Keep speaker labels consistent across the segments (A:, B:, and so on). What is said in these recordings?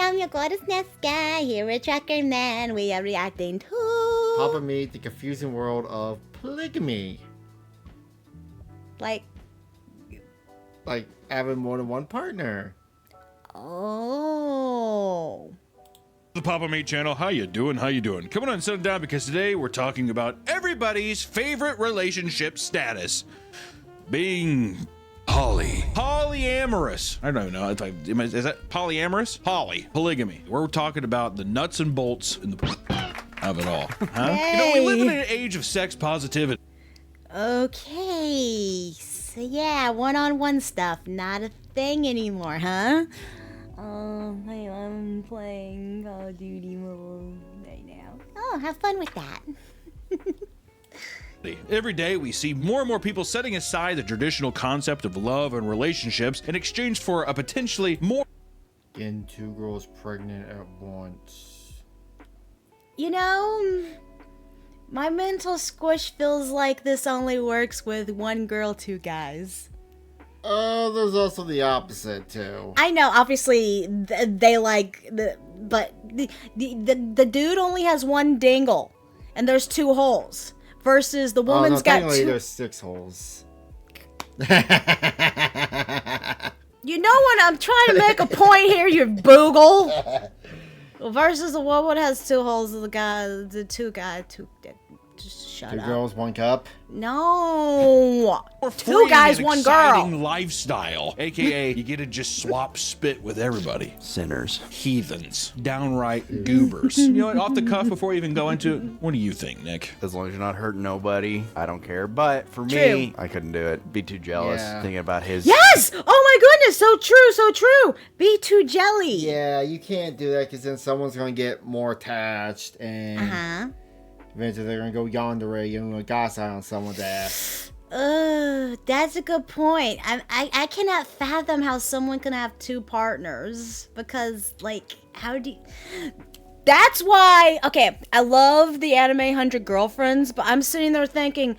A: I'm your goddess Nesca, here with Tracker Man. We are reacting to...
B: Papa Meet, the confusing world of polygamy.
A: Like
B: having more than one partner.
A: Oh.
C: The Papa Mate channel. How you doing? Come on and sit down because today we're talking about everybody's favorite relationship status. Being polyamorous. I don't know. Is that polyamorous? Polygamy. We're talking about the nuts and bolts in the of it all. Huh?
A: Yay.
C: You know, we live in an age of sex positivity.
A: Okay. So yeah, one-on-one stuff. Not a thing anymore, huh? I'm playing Call of Duty Mobile right now. Oh, have fun with that.
C: Every day we see more and more people setting aside the traditional concept of love and relationships in exchange for a potentially more...
B: Getting two girls pregnant at once.
A: You know, my mental squish feels like this only works with one girl, two guys.
B: Oh, there's also the opposite too.
A: I know, obviously, but the dude only has one dingle, and there's two holes, versus the woman's got two.
B: There's 6 holes.
A: You know what? I'm trying to make a point here, you boogle. Versus the woman has 2 holes. Just shut up.
B: 2 girls, 1 cup.
A: No. 2 guys, 1 girl.
C: Lifestyle, aka you get to just swap spit with everybody.
D: Sinners,
C: heathens, downright goobers. You know what? Off the cuff, before we even go into it, what do you think, Nick?
D: as long as you're not hurting nobody, I don't care. But for me, I couldn't do it. Be too jealous thinking about his.
A: Yes! Oh my goodness! So true, so true. Be too jelly.
B: Yeah, you can't do that because then someone's gonna get more attached and eventually they're gonna go yonder way and gossip on someone's ass.
A: That's a good point. I cannot fathom how someone can have 2 partners because, like, how do you... That's why, okay, I love the anime 100 Girlfriends, but I'm sitting there thinking,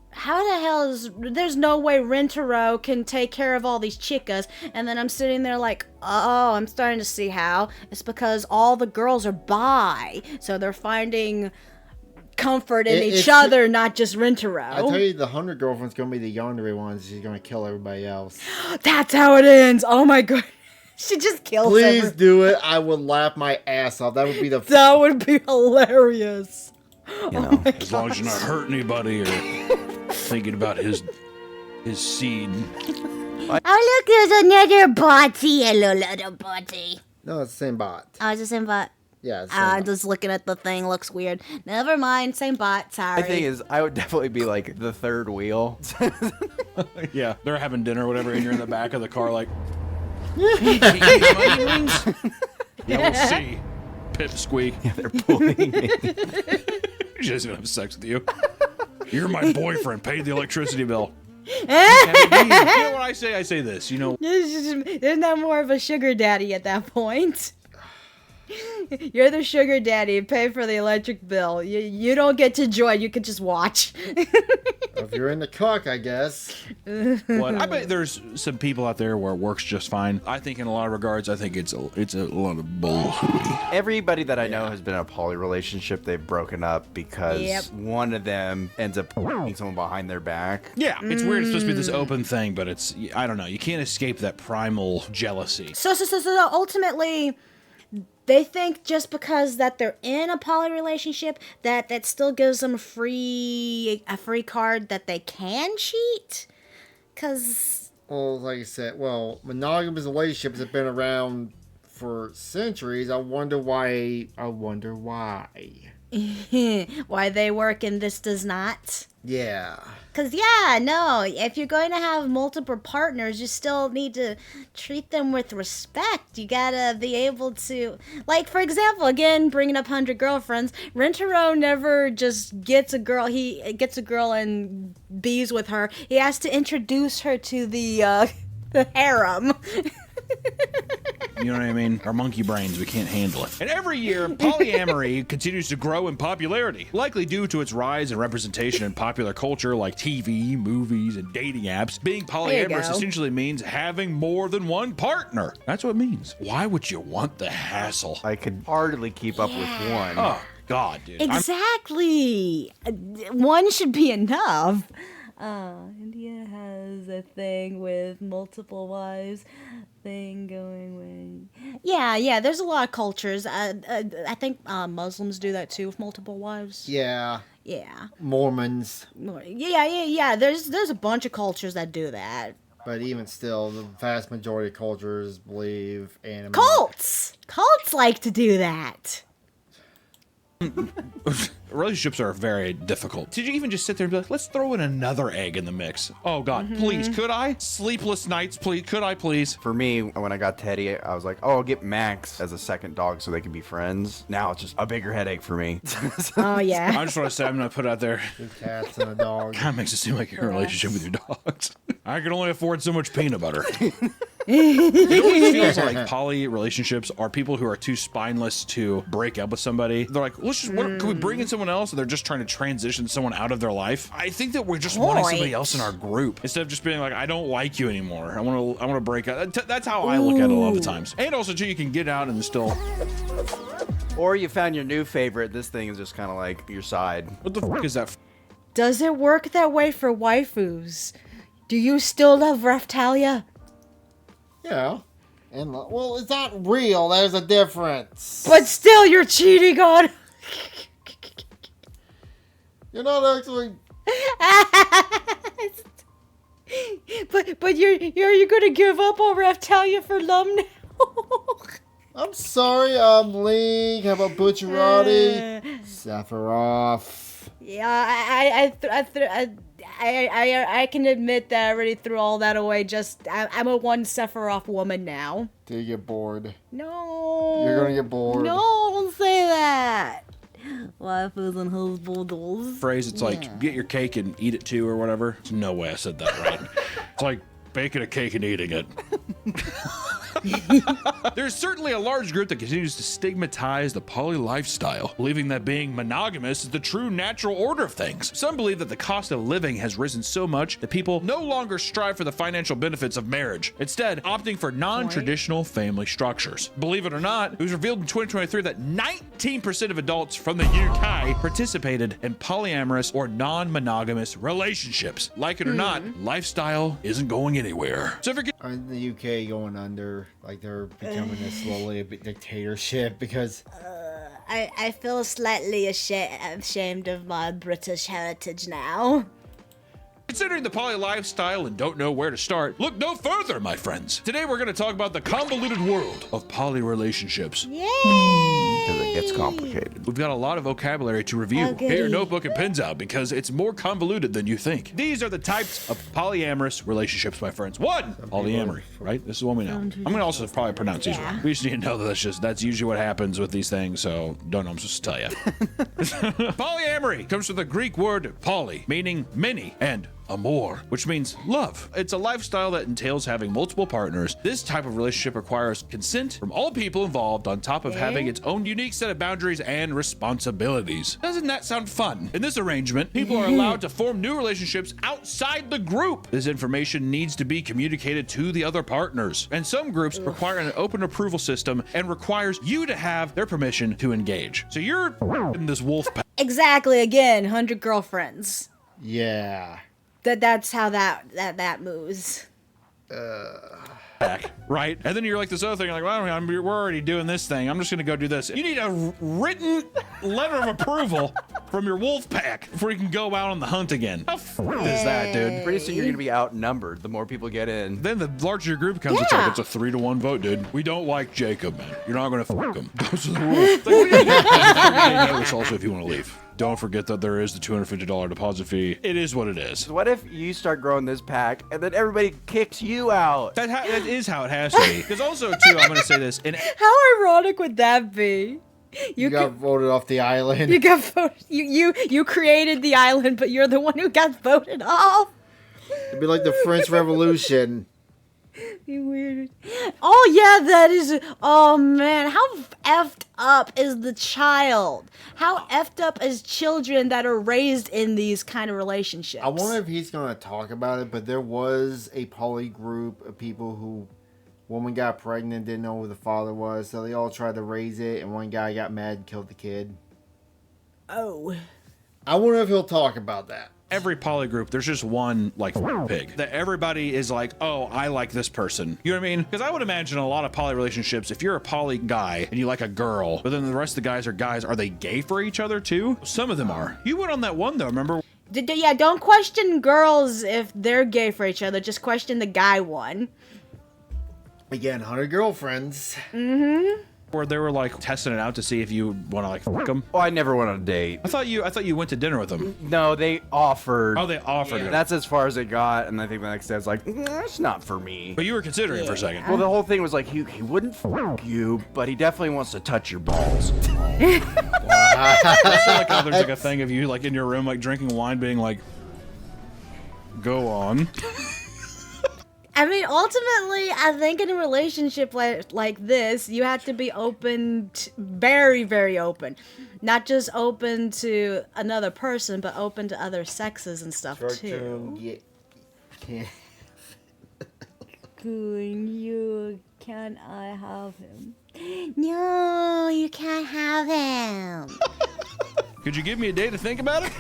A: how the hell is... There's no way Rentaro can take care of all these chicas, and then I'm sitting there like, oh, I'm starting to see how. It's because all the girls are bi, so they're finding... comfort in each other, not just Rentaro.
B: I tell you, the 100 Girlfriend's gonna be the yandere ones. She's gonna kill everybody else.
A: That's how it ends. Oh my god, she just kills.
B: Please do it. I would laugh my ass off. That would be
A: that would be hilarious.
D: You know,
C: as long as you're not hurting anybody or thinking about his seed.
A: Oh look, there's another body. Hello, little body.
B: No, it's the same bot.
A: Oh, it's the same bot.
B: Yeah, it's the same
A: I'm
B: bot.
A: just looking at the thing. Looks weird. Never mind. Same bot. Sorry.
D: my thing is, I would definitely be like the third wheel.
C: Yeah, they're having dinner or whatever, and you're in the back of the car like... Yeah, we'll see. Pipsqueak.
D: Yeah, they're pulling me.
C: She doesn't even have sex with you. You're my boyfriend. Pay the electricity bill. You know what I say? I say this. You know,
A: There's not more of a sugar daddy at that point. You're the sugar daddy. Pay for the electric bill. You don't get to join. You can just watch.
B: If you're in the cook, I guess.
C: what? I bet there's some people out there where it works just fine. I think in a lot of regards, I think it's a lot of bullhooey.
D: Everybody that I know has been in a poly relationship. They've broken up because one of them ends up hitting someone behind their back.
C: Yeah, it's weird. It's supposed to be this open thing, but it's, I don't know. You can't escape that primal jealousy.
A: So ultimately, they think just because that they're in a poly relationship that still gives them a free card that they can cheat. Cause
B: Well, like I said, monogamous relationships have been around for centuries. I wonder why.
A: why they work and this does not.
B: Yeah.
A: Cause if you're going to have multiple partners, you still need to treat them with respect. You gotta be able to, like, for example, again, bringing up 100 Girlfriends, Rentaro never just gets a girl. He gets a girl and bees with her. He has to introduce her to the harem.
C: You know what I mean? Our monkey brains, we can't handle it. And every year, polyamory continues to grow in popularity, likely due to its rise in representation in popular culture like TV, movies, and dating apps. Being polyamorous essentially means having more than one partner. That's what it means. Why would you want the hassle?
D: I could hardly keep up with one.
C: Oh, God, dude.
A: Exactly. One should be enough. India has a thing with multiple wives thing going with. Yeah, there's a lot of cultures. I think Muslims do that too with multiple wives.
B: Yeah.
A: Yeah.
B: Mormons.
A: Yeah. There's a bunch of cultures that do that.
B: But even still, the vast majority of cultures believe anime.
A: Cults like to do that.
C: Relationships are very difficult. Did you even just sit there and be like, let's throw in another egg in the mix? Oh, God, please, could I? Sleepless nights, please. Could I, please?
D: For me, when I got Teddy, I was like, oh, I'll get Max as a second dog so they can be friends. Now it's just a bigger headache for me.
A: Oh, yeah.
C: I just want to say, I'm going to put out there.
B: 2 cats and a dog.
C: Kind of makes it seem like you're in a relationship with your dogs. I can only afford so much peanut butter. It feels like poly relationships are people who are too spineless to break up with somebody. They're like, can we bring in someone else? And they're just trying to transition someone out of their life. I think that we're just wanting somebody else in our group instead of just being like, I don't like you anymore. I want to break up. That's how I look at it a lot of the times. And also too, you can get out and still.
D: Or you found your new favorite. This thing is just kind of like your side.
C: What the fuck is that?
A: Does it work that way for waifus? Do you still love Raftalia?
B: Yeah. And, well, it's not real. There's a difference.
A: But still, you're cheating on.
B: You're not actually.
A: but you're gonna give up on Raftalia for Lum now?
B: I'm sorry, Link. How about Butcherati? Sephiroth.
A: Yeah, I can admit that I already threw all that away. I'm a one Sephiroth woman now.
B: Do you get bored?
A: No.
B: You're gonna get bored.
A: No, don't say that. Waifus and husbands.
C: Phrase, it's like, get your cake and eat it too or whatever. There's no way I said that right. It's like baking a cake and eating it. There's certainly a large group that continues to stigmatize the poly lifestyle, believing that being monogamous is the true natural order of things. Some believe that the cost of living has risen so much that people no longer strive for the financial benefits of marriage, instead opting for non-traditional family structures. Believe it or not, it was revealed in 2023 that 19% of adults from the UK participated in polyamorous or non-monogamous relationships. Like it or not, lifestyle isn't going anywhere. So if you're
B: Are the UK going under? Like they're becoming slowly a bit dictatorship because
A: I feel slightly ashamed of my British heritage now.
C: considering the poly lifestyle and don't know where to start, look no further, my friends. Today we're going to talk about the convoluted world of poly relationships.
A: Yay!
D: Because it gets complicated.
C: We've got a lot of vocabulary to review. Get your notebook and pens out because it's more convoluted than you think. These are the types of polyamorous relationships, my friends. One, polyamory, right? This is one we know. I'm going to also probably pronounce these wrong. We just need to know that that's usually what happens with these things, so don't know, I'm supposed to tell you. Polyamory comes from the Greek word poly, meaning many, and amor, which means love. It's a lifestyle that entails having multiple partners. This type of relationship requires consent from all people involved on top of having its own unique set of boundaries and responsibilities. Doesn't that sound fun? In this arrangement, people are allowed to form new relationships outside the group. This information needs to be communicated to the other partners. And some groups require an open approval system and requires you to have their permission to engage. So you're in this wolf pack.
A: Exactly, again, 100 girlfriends.
B: Yeah.
A: That's how that moves.
C: Right? And then you're like this other thing, like, well, we're already doing this thing. I'm just going to go do this. You need a written letter of approval from your wolf pack before you can go out on the hunt again. How is that, dude?
D: Pretty soon you're going to be outnumbered the more people get in.
C: Then the larger your group becomes, it's a 3-1 vote, dude. We don't like Jacob, man. You're not going to fuck him. Those are the rules. Like, notice also if you want to leave. Don't forget that there is the $250 deposit fee. It is what it is.
D: What if you start growing this pack and then everybody kicks you out?
C: That is how it has to be. Because also, too, I'm going to say this.
A: How ironic would that be?
B: You got voted off the island.
A: You got voted. You created the island, but you're the one who got voted off.
B: It'd be like the French Revolution.
A: Be weird. Oh yeah, that is. Oh man, how effed up is the child? How effed up is children that are raised in these kind of relationships?
B: I wonder if he's going to talk about it, but there was a poly group of people who, woman got pregnant, didn't know who the father was, so they all tried to raise it, and one guy got mad and killed the kid.
A: Oh.
B: I wonder if he'll talk about that.
C: Every poly group, there's just one like pig that everybody is like, oh, I like this person. You know what I mean? Because I would imagine a lot of poly relationships, if you're a poly guy and you like a girl, but then the rest of the guys, are they gay for each other too? Some of them are. You went on that one though, remember?
A: Yeah, don't question girls if they're gay for each other. Just question the guy one.
B: Again, 100 girlfriends.
A: Mm-hmm.
C: Where they were like testing it out to see if you want to like fuck them.
D: Oh, I never went on a date.
C: I thought you went to dinner with them.
D: No, they offered.
C: Oh, they offered it.
D: That's as far as it got, and I think the next day I was like, that's not for me.
C: But you were considering it for a second.
D: Well, the whole thing was like, he wouldn't fuck you, but he definitely wants to touch your balls.
C: So like, oh, there's like a thing of you like in your room like drinking wine, being like, go on.
A: I mean, ultimately, I think in a relationship like this, you have to be open, very, very open. Not just open to another person, but open to other sexes and stuff, too.
B: Yeah. Can't.
A: Can I have him? No, you can't have him.
C: Could you give me a day to think about it?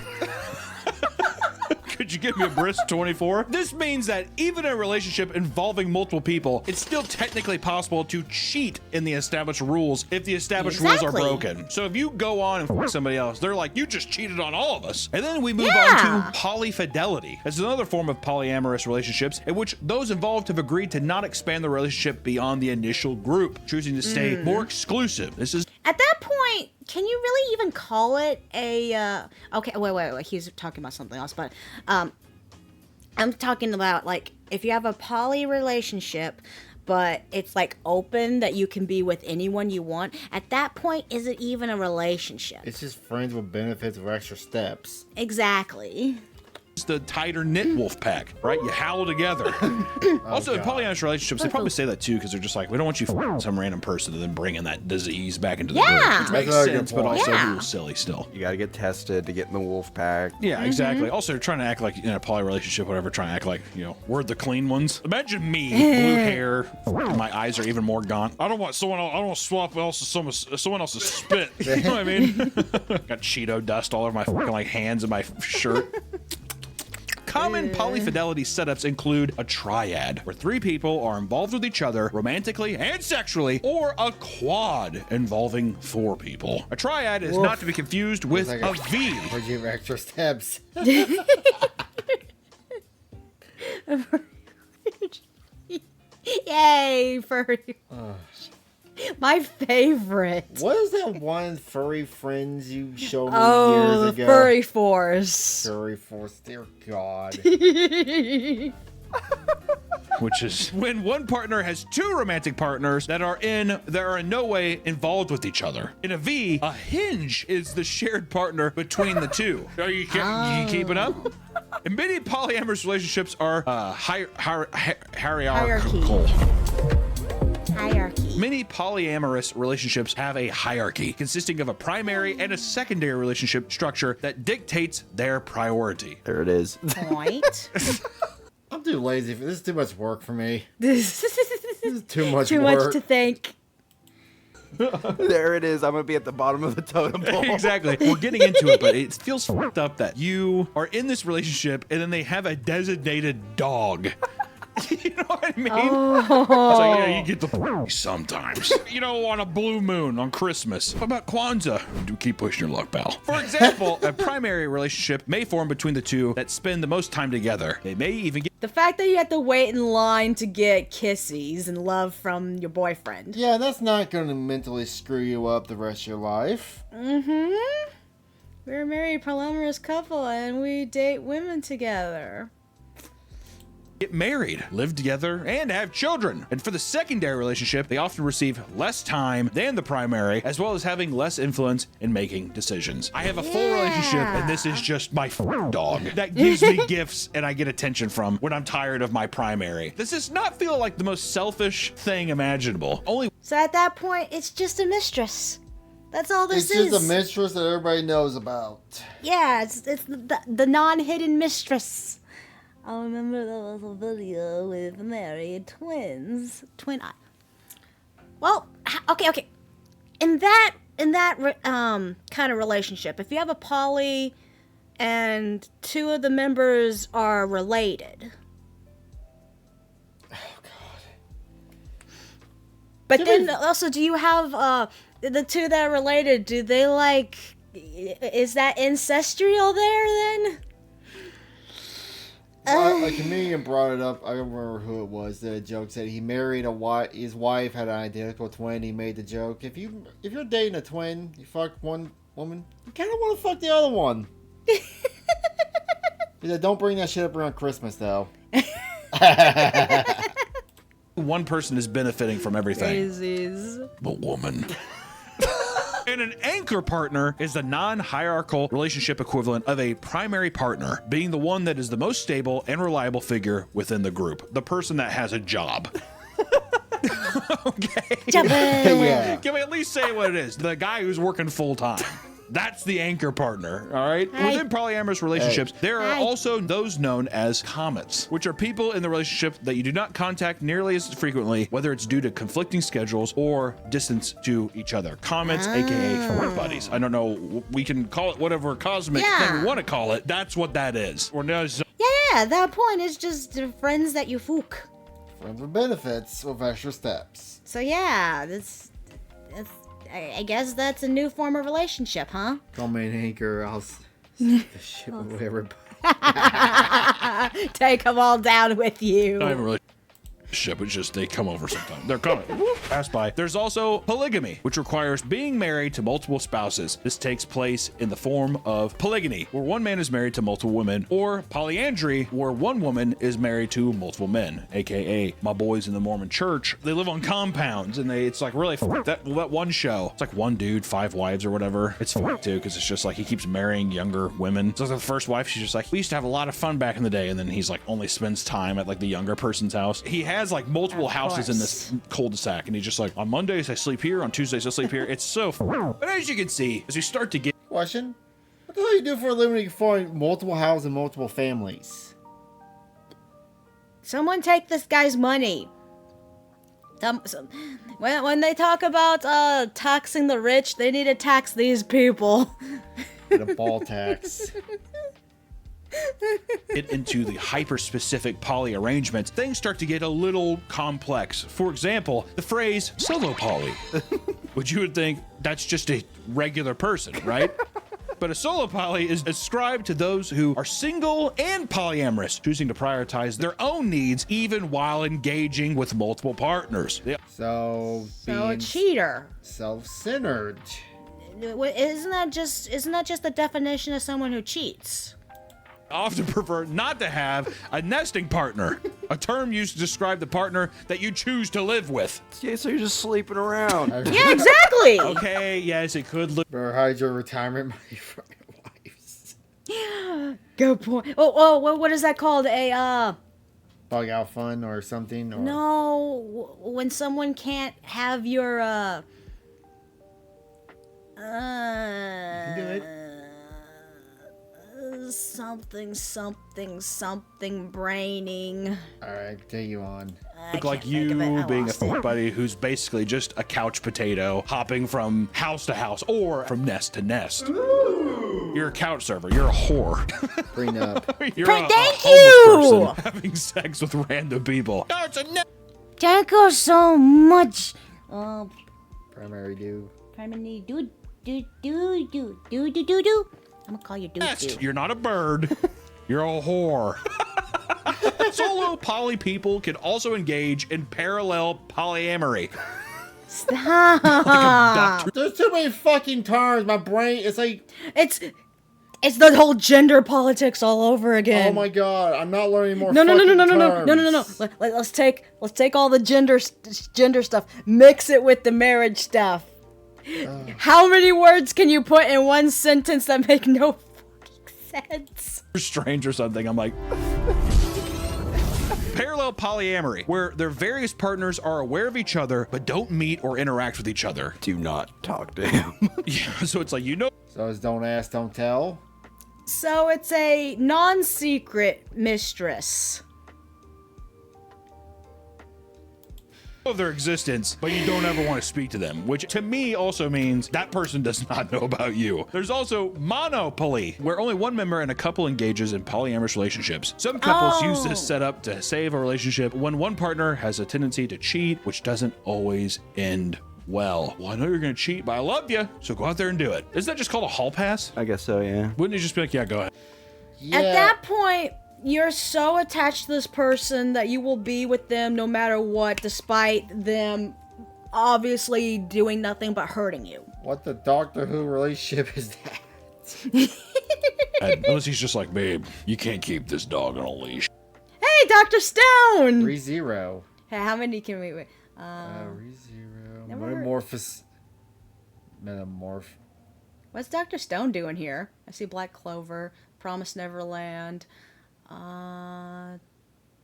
C: Could you give me a brisk 24? This means that even in a relationship involving multiple people, it's still technically possible to cheat in the established rules if the established rules are broken. So if you go on and fuck somebody else, they're like, you just cheated on all of us. And then we move on to polyfidelity. It's another form of polyamorous relationships in which those involved have agreed to not expand the relationship beyond the initial group, choosing to stay more exclusive. This is
A: At that point, can you really even call it a, okay, wait, he's talking about something else, but, I'm talking about, like, if you have a poly relationship, but it's, like, open that you can be with anyone you want, at that point, is it even a relationship?
B: It's just friends with benefits or extra steps.
A: Exactly.
C: the tighter knit wolf pack, right? You howl together. Also, in polyamorous relationships, they probably say that too because they're just like, we don't want you f***ing some random person and then bringing that disease back into the group. Which makes sense, but also a little silly still.
D: You gotta get tested to get in the wolf pack.
C: Yeah, exactly. Also, they're trying to act like in a poly relationship, whatever, trying to act like, you know, we're the clean ones. Imagine me, blue hair, my eyes are even more gaunt. I don't want someone else, I don't want to swap someone else's spit. You know what I mean? Got Cheeto dust all over my fucking like hands and my shirt. Common polyfidelity setups include a triad, where 3 people are involved with each other romantically and sexually, or a quad involving 4 people. A triad is not to be confused with like a V.
B: Or give extra steps.
A: Yay, furry. My favorite.
B: What is that one furry friends you showed me years ago?
A: Furry Force.
B: Furry Force, dear God.
C: Which is when one partner has 2 romantic partners that are in no way involved with each other. In a V, a hinge is the shared partner between the 2. Are you keeping up? And many polyamorous relationships are hierarchical.
A: Hierarchy.
C: Many polyamorous relationships have a hierarchy consisting of a primary and a secondary relationship structure that dictates their priority.
D: There it is.
A: Point.
B: I'm too lazy for this. Is too much work for me.
A: This
B: is too much
A: Too
B: work.
A: much to think.
D: There it is. I'm gonna be at the bottom of the totem pole.
C: Exactly. We're getting into it, but it feels fucked up that you are in this relationship and then they have a designated dog. You know what I mean?
A: Oh.
C: It's like, yeah, you get the sometimes. You know, on a blue moon on Christmas. What about Kwanzaa? Do keep pushing your luck, pal. For example, a primary relationship may form between the 2 that spend the most time together. They may even get
A: The fact that you have to wait in line to get kissies and love from your boyfriend.
B: Yeah, that's not going to mentally screw you up the rest of your life.
A: Mm-hmm. We're a married polyamorous couple and we date women together.
C: get married, live together, and have children. And for the secondary relationship, they often receive less time than the primary, as well as having less influence in making decisions. I have a full relationship, and this is just my dog that gives me gifts and I get attention from when I'm tired of my primary. This does not feel like the most selfish thing imaginable.
A: So at that point, it's just a mistress. That's all this is.
B: It's just a mistress that everybody knows about.
A: Yeah, it's the non-hidden mistress. I remember there was a video with married twins. Well, okay. In that kind of relationship, if you have a poly and two of the members are related.
B: Oh God.
A: But then also, do you have the two that are related? Do they like? Is that ancestral there then?
B: A comedian brought it up. I don't remember who it was. The joke said he married his wife had an identical twin. He made the joke: if you're dating a twin, you fuck one woman, you kind of want to fuck the other one. He said, don't bring that shit up around Christmas, though.
C: One person is benefiting from everything.
A: Daisies.
C: The woman. And an anchor partner is the non-hierarchical relationship equivalent of a primary partner, being the one that is the most stable and reliable figure within the group. The person that has a job. Okay.
B: Yeah.
C: Can we at least say what it is? The guy who's working full time. That's the anchor partner, all right? Within polyamorous relationships, there are also those known as comets, which are people in the relationship that you do not contact nearly as frequently, whether it's due to conflicting schedules or distance to each other. Comets, aka work buddies. I don't know, we can call it whatever cosmic thing we want to call it. That's what that is.
A: Yeah, at that point, it's just friends that you fook.
B: Friends with benefits with extra steps.
A: So yeah, I guess that's a new form of relationship, huh?
B: Call me an anchor. I'll the shit with everybody.
A: Take them all down with you.
C: Not even really ship, it's just they come over sometimes. They're coming. Pass by. There's also polygamy, which requires being married to multiple spouses. This takes place in the form of polygyny, where one man is married to multiple women, or polyandry, where one woman is married to multiple men, aka my boys in the Mormon church. They live on compounds, and it's like really that one show. It's like one dude, 5 wives or whatever. It's too, because it's just like he keeps marrying younger women. So the first wife, she's just like, we used to have a lot of fun back in the day, and then he's like only spends time at like the younger person's house. He has like multiple houses in this cul-de-sac, and he's just like, on Mondays I sleep here, on Tuesdays I sleep here. It's so but as you can see, as we start to get
B: Question: what the hell do you do for a living to find multiple houses and multiple families?
A: Someone take this guy's money. When they talk about taxing the rich, they need to tax these people.
B: Get a ball tax.
C: get into the hyper-specific poly arrangements, things start to get a little complex. For example, the phrase solo poly, which you would think that's just a regular person, right? But a solo poly is ascribed to those who are single and polyamorous, choosing to prioritize their own needs even while engaging with multiple partners.
B: So
A: a cheater.
B: Self-centered.
A: Isn't that just the definition of someone who cheats?
C: Often prefer not to have a nesting partner, a term used to describe the partner that you choose to live with.
D: Yeah, so you're just sleeping around.
A: Yeah, exactly.
C: Okay, yes, it could look.
B: Or hide your retirement money from your wives.
A: Good point. Oh, what is that called?
B: Bug out fund or something? Or...
A: No, when someone can't have your
B: You can do it.
A: Something braining.
B: Alright, take you on.
C: Look like you being a buddy who's basically just a couch potato hopping from house to house or from nest to nest. Ooh. You're a couch server. You're a whore.
B: Prenup.
C: You're
A: Thank
C: a
A: you.
C: Person having sex with random people. No, it's a
A: Thank you so much.
B: Primary do.
A: Primary do. I'm gonna call you dude.
C: You're not a bird. You're a whore. Solo poly people can also engage in parallel polyamory.
A: Stop.
B: There's too many fucking terms. My brain, it's like...
A: It's It's the whole gender politics all over again.
B: Oh my god, I'm not learning more.
A: No.
B: terms.
A: Let's take all the gender stuff, mix it with the marriage stuff. How many words can you put in one sentence that make no fucking sense?
C: Strange or something. I'm like. Parallel polyamory, where their various partners are aware of each other but don't meet or interact with each other.
D: Do not talk to him.
C: Yeah, so it's like, you know.
B: So it's don't ask, don't tell.
A: So it's a non-secret mistress.
C: Of their existence, but you don't ever want to speak to them, which to me also means that person does not know about you. There's also monopoly, where only one member in a couple engages in polyamorous relationships. Some couples use this setup to save a relationship when one partner has a tendency to cheat, which doesn't always end well. Well, I know you're gonna cheat, but I love you, so go out there and do it. Isn't that just called a hall pass?
D: I guess so, yeah.
C: Wouldn't you just be like, yeah, go ahead?
B: Yeah.
A: At that point, you're so attached to this person that you will be with them no matter what, despite them obviously doing nothing but hurting you.
B: What the Doctor Who relationship is that?
C: Unless he's just like, babe, you can't keep this dog on a leash.
A: Hey, Dr. Stone!
B: 3-0.
A: Hey, how many can we wait?
B: 3-0.
A: never-
B: Metamorph.
A: What's Dr. Stone doing here? I see Black Clover, Promise Neverland. Oh,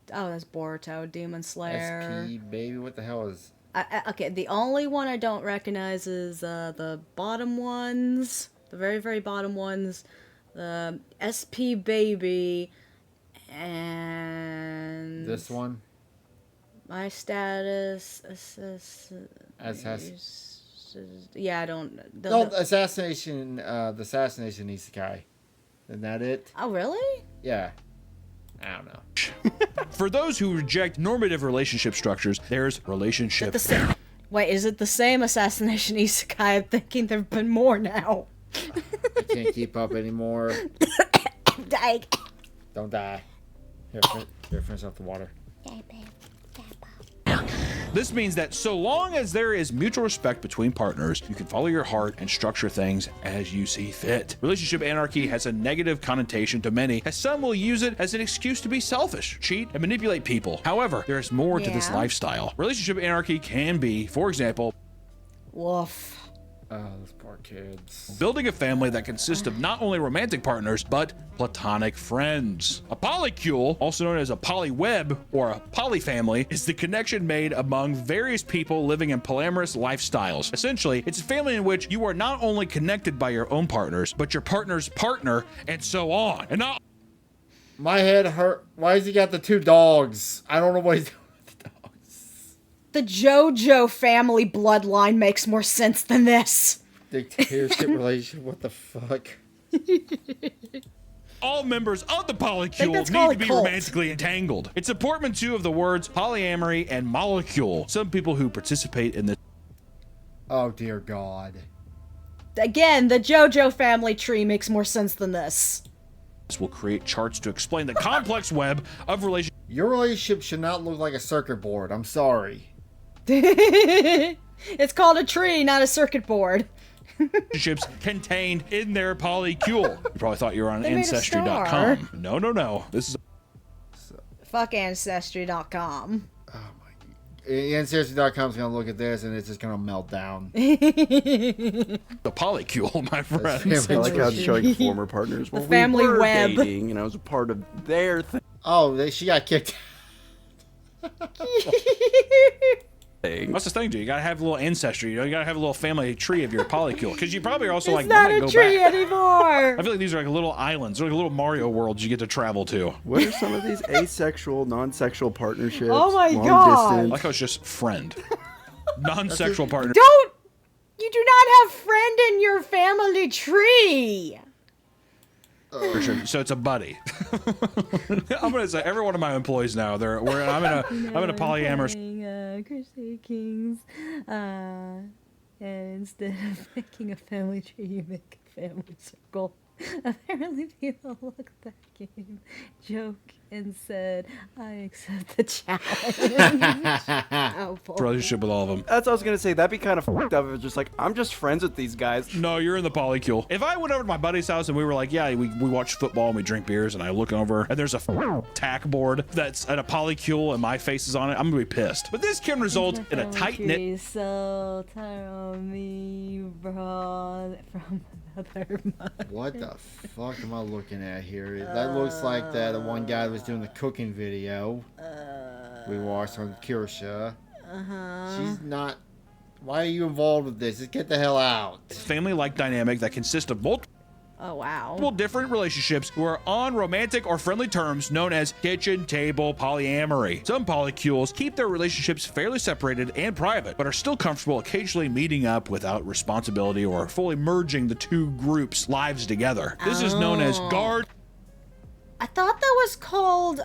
A: that's Boruto, Demon Slayer.
B: SP, baby, what the hell is...
A: Okay, the only one I don't recognize is the bottom ones, the very, very bottom ones, the SP Baby, and...
B: This one?
A: My status... Yeah, I don't...
B: No, the assassination isekai. Isn't that it?
A: Oh, really?
B: Yeah. I don't know.
C: For those who reject normative relationship structures, there's relationship.
A: Wait, is it the same assassination isekai? I'm thinking there've been more now.
B: I can't keep up anymore.
A: Die.
B: Don't die. Here, finish off the water.
C: This means that so long as there is mutual respect between partners, you can follow your heart and structure things as you see fit. Relationship anarchy has a negative connotation to many, as some will use it as an excuse to be selfish, cheat, and manipulate people. However, there is more to this lifestyle. Relationship anarchy can be, for example,
A: Woof.
B: Oh, those poor kids.
C: building a family that consists of not only romantic partners, but platonic friends. A polycule, also known as a polyweb or a polyfamily, is the connection made among various people living in polyamorous lifestyles. Essentially, it's a family in which you are not only connected by your own partners, but your partner's partner, and so on. And not
B: My head hurt. Why has he got the 2 dogs? I don't know what he's doing with the dogs.
A: The JoJo family bloodline makes more sense than this.
B: Dictatorship relationship, what the fuck?
C: all members of the polycule
A: that's
C: need
A: called
C: to
A: a
C: be
A: cult.
C: romantically entangled. It's a portmanteau of the words polyamory and molecule. Some people who participate in this
B: Oh, dear God.
A: Again, the JoJo family tree makes more sense than this.
C: will create charts to explain the complex web of relationships
B: Your relationship should not look like a circuit board. I'm sorry.
A: It's called a tree, not a circuit board.
C: contained in their polycule. You probably thought you were on
A: They made a
C: Ancestry.com. No. This is
A: Fuck Ancestry.com.
B: Ancestry.com is going to look at this and it's just going to melt down.
C: the polycule, my friends.
D: I like how it's showing former partners. Well,
A: family
D: we were
A: web.
D: dating, and I was a part of their thing.
B: Oh, she got kicked.
C: What's this thing, dude? You gotta have a little ancestry. You gotta have a little family tree of your polycule. Because you probably are also
A: It's
C: like,
A: not
C: I might
A: a
C: go
A: tree
C: back.
A: anymore.
C: I feel like these are like little islands. They're like little Mario worlds you get to travel to.
D: What are some of these asexual, non-sexual partnerships?
A: Oh my
D: long
A: God.
C: I
D: Distance?
C: like how it's just friend. Non-sexual partner.
A: You do not have friend in your family tree.
C: So it's a buddy. I'm gonna say every one of my employees now. I'm in a polyamorous.
A: Christy Kings. And instead of making a family tree, you make a family circle. Apparently, people looked at that game, joke, and said, "I accept the challenge." Oh, boy.
C: Relationship with all of them.
D: That's what I was gonna say. That'd be kind of fucked up. If it's just like, I'm just friends with these guys.
C: No, you're in the polycule. If I went over to my buddy's house and we were like, yeah, we watch football and we drink beers, and I look over and there's a tack board that's at a polycule and my face is on it, I'm gonna be pissed. But this can result in a tight knit.
A: So tell me, bro, from another mother.
B: What the fuck am I looking at here? That looks like that one guy that was doing the cooking video we watched on Kirsha. She's not. Why are you involved with this? Just get the hell out.
C: Family-like dynamic that consists of multiple
A: Oh, wow.
C: different relationships who are on romantic or friendly terms, known as kitchen table polyamory. Some polycules keep their relationships fairly separated and private, but are still comfortable occasionally meeting up without responsibility or fully merging the two groups' lives together. This is known as guard.
A: I thought that was called,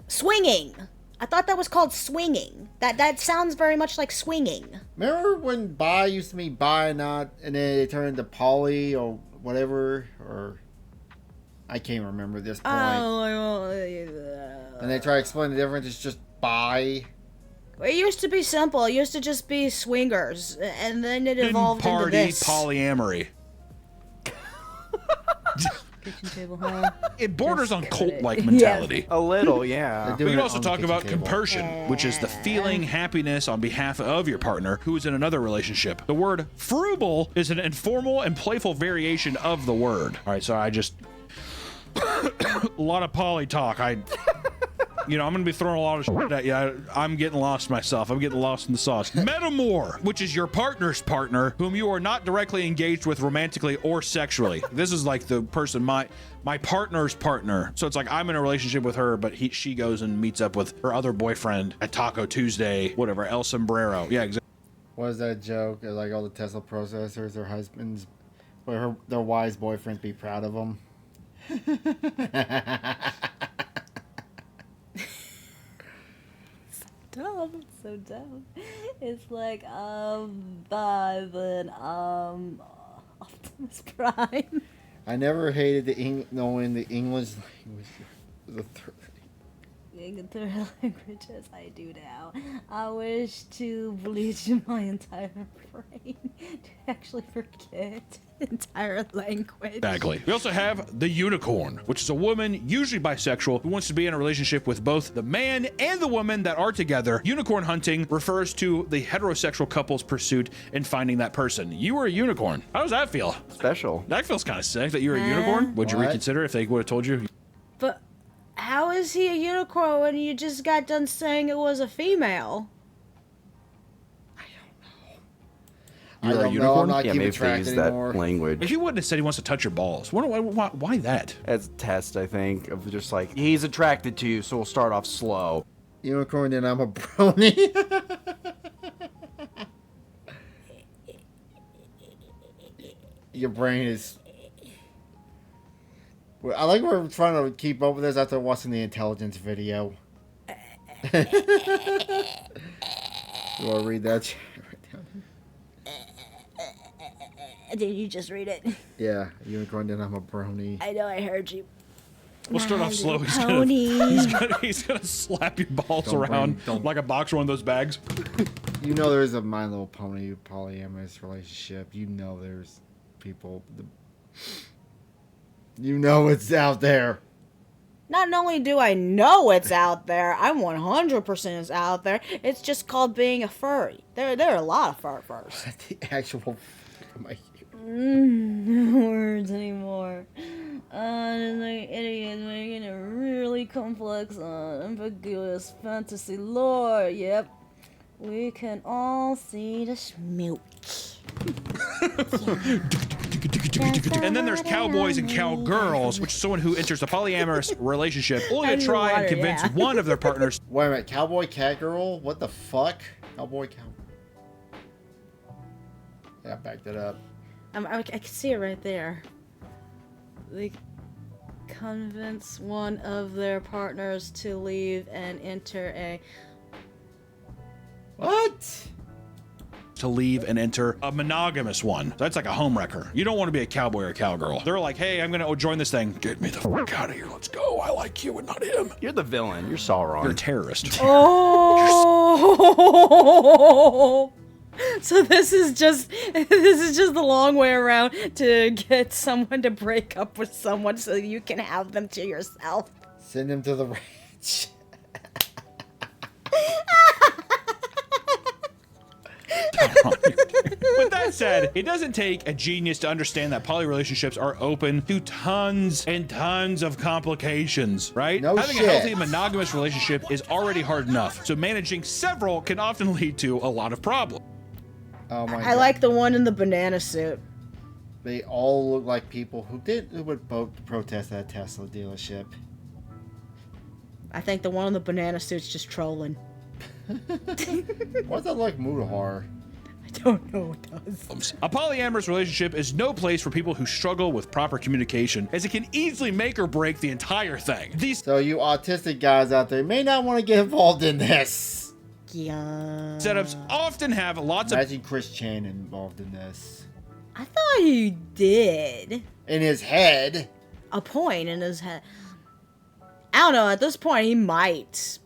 A: swinging. I thought that was called swinging. That sounds very much like swinging.
B: Remember when bi used to mean bi not, and then it turned into poly or whatever, or I can't remember this point. And they try to explain the difference. It's just bi.
A: It used to be simple. It used to just be swingers, and then it evolved
C: Party
A: into this.
C: polyamory.
A: Kitchen table, huh?
C: It borders
A: Just
C: on
A: get
C: cult-like
A: it.
C: mentality.
D: A little, yeah.
B: They're
C: We
B: doing
C: can
B: it
C: also
B: on the
C: talk
B: kitchen
C: about
B: table.
C: compersion, which is the feeling happiness on behalf of your partner who is in another relationship. The word frugal is an informal and playful variation of the word. All right, so I just a lot of poly talk. I'm going to be throwing a lot of shit at you. I'm getting lost myself. I'm getting lost in the sauce. Metamor, which is your partner's partner, whom you are not directly engaged with romantically or sexually. This is like the person, my partner's partner. So it's like I'm in a relationship with her, but she goes and meets up with her other boyfriend at Taco Tuesday, whatever, El Sombrero. Yeah, exactly.
B: What is that joke? Like all the Tesla processors, their husbands, or their wives' boyfriends be proud of them.
A: Dumb, so dumb. It's like by then Optimus Prime.
B: I never hated knowing the English language.
A: The languages I do now. I wish to bleach my entire brain to actually forget entire language.
C: Exactly. We also have the unicorn, which is a woman, usually bisexual, who wants to be in a relationship with both the man and the woman that are together. Unicorn hunting refers to the heterosexual couple's pursuit in finding that person. You were a unicorn. How does that feel?
D: Special.
C: That feels kind of sick that you're a unicorn. Would you
B: What?
C: reconsider if they would have told you?
A: But how is he a unicorn when you just got done saying it was a female?
B: I
C: You're a
B: don't know.
C: unicorn?
B: I'm not
D: Yeah,
B: keeping
D: maybe if they
B: track
D: use
B: anymore.
D: that language.
C: If he wouldn't have said he wants to touch your balls, why that?
D: As a test, I think, of just like, he's attracted to you, so we'll start off slow.
B: Unicorn, then I'm a brony. Your brain is. I like we're trying to keep up with this after watching the intelligence video. You want to read that?
A: Did you just read it?
B: Yeah, unicorn, then I'm a brony.
A: I know I heard you.
C: We'll start off slow.
A: Pony.
C: He's gonna slap your balls
B: Don't
C: around
B: bring- don't-
C: like a boxer, one of those bags.
B: You know there's a My Little Pony polyamorous relationship. You know there's people. You know it's out there.
A: Not only do I know it's out there, I'm 100% it's out there. It's just called being a furry. There are a lot of furs.
B: The actual.
A: No words anymore. Just like idiots making a really complex, ambiguous fantasy lore. Yep. We can all see the smooch.
C: And then there's cowboys and cowgirls, which is someone who enters a polyamorous relationship only to try and convince one of their partners.
B: Wait a minute, cowboy, catgirl? What the fuck? Cowboy, cow. Yeah, I backed it up.
A: I can see it right there. They convince one of their partners to leave and enter a...
B: What?
C: to leave and enter a monogamous one. So that's like a homewrecker. You don't want to be a cowboy or a cowgirl. They're like, hey, I'm gonna join this thing. Get me the fuck out of here. Let's go. I like you and not him.
D: You're the villain. You're Sauron.
C: You're a terrorist.
A: Oh. So this is just the long way around to get someone to break up with someone so you can have them to yourself.
B: Send him to the ranch.
C: With that said, it doesn't take a genius to understand that poly relationships are open to tons and tons of complications, right?
B: No
C: Having
B: shit.
C: a healthy monogamous relationship is already hard enough, so managing several can often lead to a lot of problems.
B: Oh my
A: I
B: god.
A: like the one in the banana suit.
B: They all look like people who would both protest at a Tesla dealership.
A: I think the one in the banana suit's just trolling.
B: Why does that look like Mudahar?
A: I don't know what does.
C: A polyamorous relationship is no place for people who struggle with proper communication, as it can easily make or break the entire thing. These
B: So you autistic guys out there may not want to get involved in this.
A: Yeah.
C: setups often have lots of
B: Imagine Chris Chan involved in this.
A: I thought he did.
B: In his head.
A: A point in his head. I don't know. At this point, he might.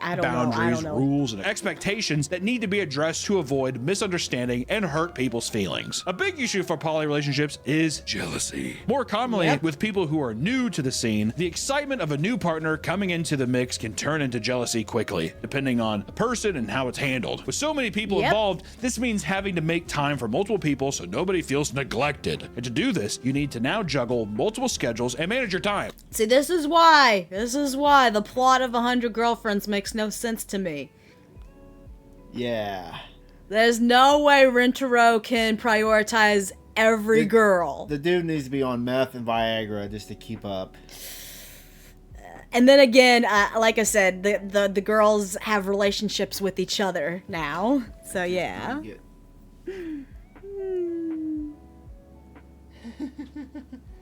A: I don't
C: boundaries,
A: know.
C: rules, and expectations that need to be addressed to avoid misunderstanding and hurt people's feelings. A big issue for poly relationships is jealousy. More commonly, with people who are new to the scene, the excitement of a new partner coming into the mix can turn into jealousy quickly, depending on the person and how it's handled. With so many people involved, this means having to make time for multiple people so nobody feels neglected. And to do this, you need to now juggle multiple schedules and manage your time.
A: See, this is why the plot of 100 Girlfriends makes no sense to me.
B: Yeah.
A: There's no way Rentaro can prioritize every girl.
B: The dude needs to be on meth and Viagra just to keep up.
A: And then again, like I said, the girls have relationships with each other now. So yeah.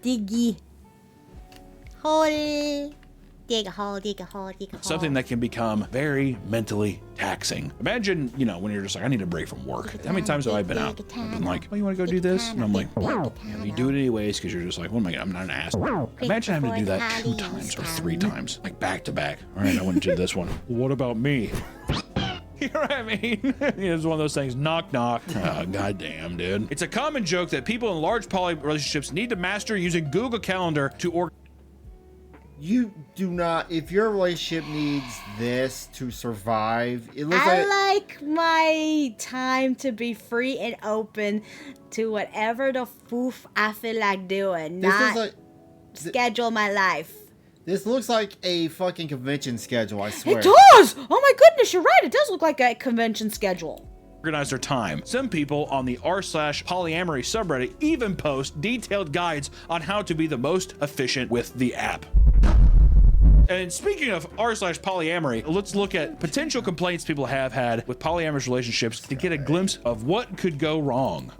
A: Diggy. Hole. Dig a hole, dig a hole, dig a hole.
C: Something that can become very mentally taxing. Imagine, when you're just like, I need a break from work. How many times have I been out? I've been like, oh, you want to go do this? And I'm like, yeah, you do it anyways because you're just like, what am I gonna, I'm not an ass. Imagine having to do that 2 times or 3 times, like back to back. All right, I want to do this one. Well, what about me? You know what I mean? It's one of those things, knock, knock. Oh, goddamn, dude. It's a common joke that people in large poly relationships need to master using Google Calendar to organize.
B: You do not. If your relationship needs this to survive, it looks
A: I like my time to be free and open to whatever the foof I feel like doing,
B: This
A: not
B: is like
A: schedule my life.
B: this looks like a fucking convention schedule. I swear.
A: It does! Oh my goodness, you're right. It does look like a convention schedule.
C: Organize their time. Some people on the r/polyamory subreddit even post detailed guides on how to be the most efficient with the app. And speaking of r/polyamory, let's look at potential complaints people have had with polyamorous relationships to get a glimpse of what could go wrong.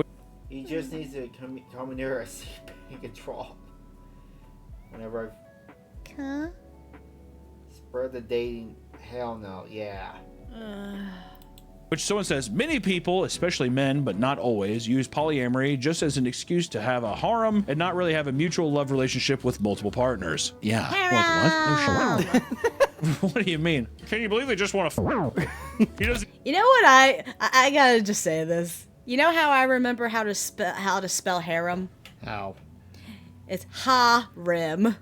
B: He just needs to come near a CP control. Whenever
A: Huh?
B: I spread the dating, hell no, yeah.
C: Which someone says, many people, especially men, but not always, use polyamory just as an excuse to have a harem and not really have a mutual love relationship with multiple partners. Yeah. Like, what? No shit. What do you mean? Can you believe they just want to He doesn't.
A: You know what I gotta just say this. You know how I remember how to spell harem?
B: How?
A: It's ha-rim.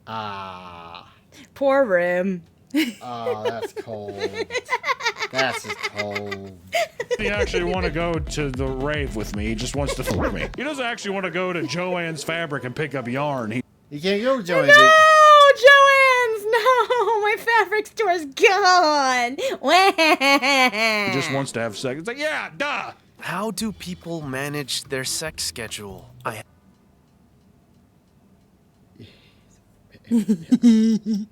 B: Ah.
A: Poor Rim.
B: Oh, that's cold. That's just cold.
C: He actually want to go to the rave with me. He just wants to fuck me. He doesn't actually want to go to Joann's Fabric and pick up yarn.
B: You can't go to Joey's.
A: No, Joanne's! No, my fabric store's gone.
C: He just wants to have sex. It's like, yeah, duh.
E: How do people manage their sex schedule? I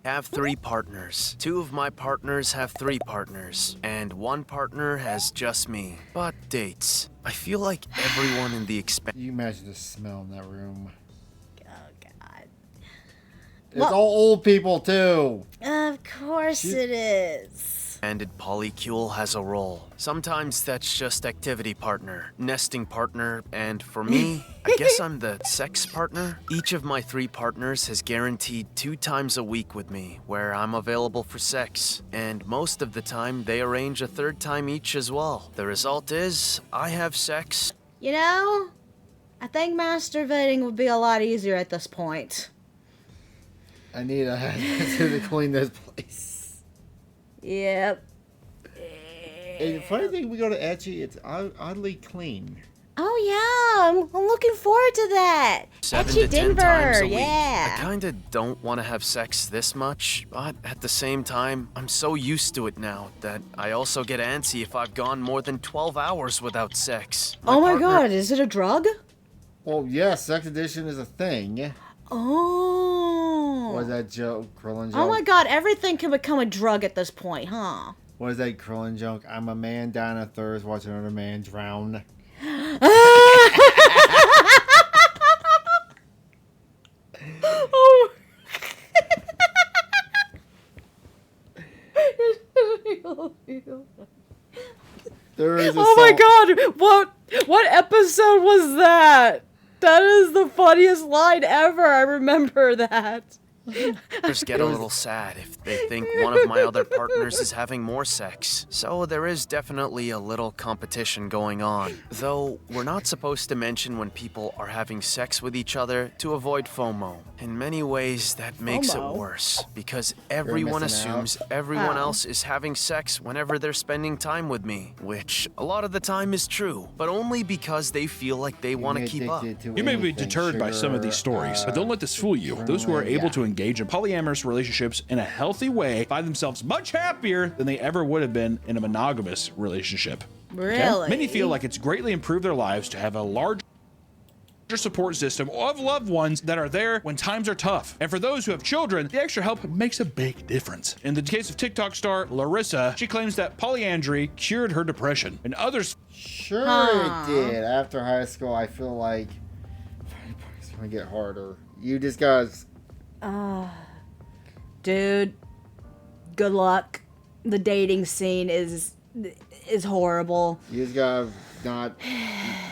E: have 3 partners. 2 of my partners have 3 partners, and 1 partner has just me. But dates. I feel like everyone in the
B: You imagine the smell in that room.
A: Oh, God.
B: It's all old people too.
A: Of course it is.
E: expanded polycule has a role. Sometimes that's just activity partner, nesting partner, and for me, I guess I'm the sex partner. Each of my 3 partners has guaranteed 2 times a week with me where I'm available for sex, and most of the time they arrange a 3rd time each as well. The result is, I have sex.
A: You know, I think masturbating would be a lot easier at this point.
B: I need a to clean this place.
A: Yep.
B: And the funny thing, we go to Etchy, it's oddly clean.
A: Oh yeah, I'm looking forward to that.
E: 7
A: Etchy
E: to 10
A: Denver,
E: times a week.
A: yeah.
E: I kinda don't want to have sex this much, but at the same time, I'm so used to it now that I also get antsy if I've gone more than 12 hours without sex.
A: Oh my
E: partner-
A: god, is it a drug?
B: Well, yeah, sex addiction is a thing.
A: Oh.
B: What is that joke? Krillin joke?
A: Oh my god, everything can become a drug at this point, huh?
B: What is that Krillin joke? I'm a man dying of thirst watching another man drown.
A: Oh.
B: There is a
A: Oh my
B: song-
A: god, what episode was that? That is the funniest line ever. I remember that.
E: Partners get a little sad if they think one of my other partners is having more sex. So there is definitely a little competition going on. Though we're not supposed to mention when people are having sex with each other to avoid FOMO. In many ways, that makes
A: FOMO?
E: it worse because everyone
B: missing
E: assumes everyone
A: Oh.
E: else is having sex whenever they're spending time with me, which a lot of the time is true, but only because they feel like they want to keep up.
C: You may be deterred by some of these stories, but don't let this fool you. Those who are able to engage in polyamorous relationships in a healthy way find themselves much happier than they ever would have been in a monogamous relationship. Okay?
A: Really?
C: Many feel like it's greatly improved their lives to have a larger support system of loved ones that are there when times are tough. And for those who have children, the extra help makes a big difference. In the case of TikTok star Larissa, she claims that polyandry cured her depression, and others
B: Sure
A: Huh.
B: it did. After high school, I feel like it's gonna get harder. You just guys,
A: Dude, good luck. The dating scene is horrible.
B: you just gotta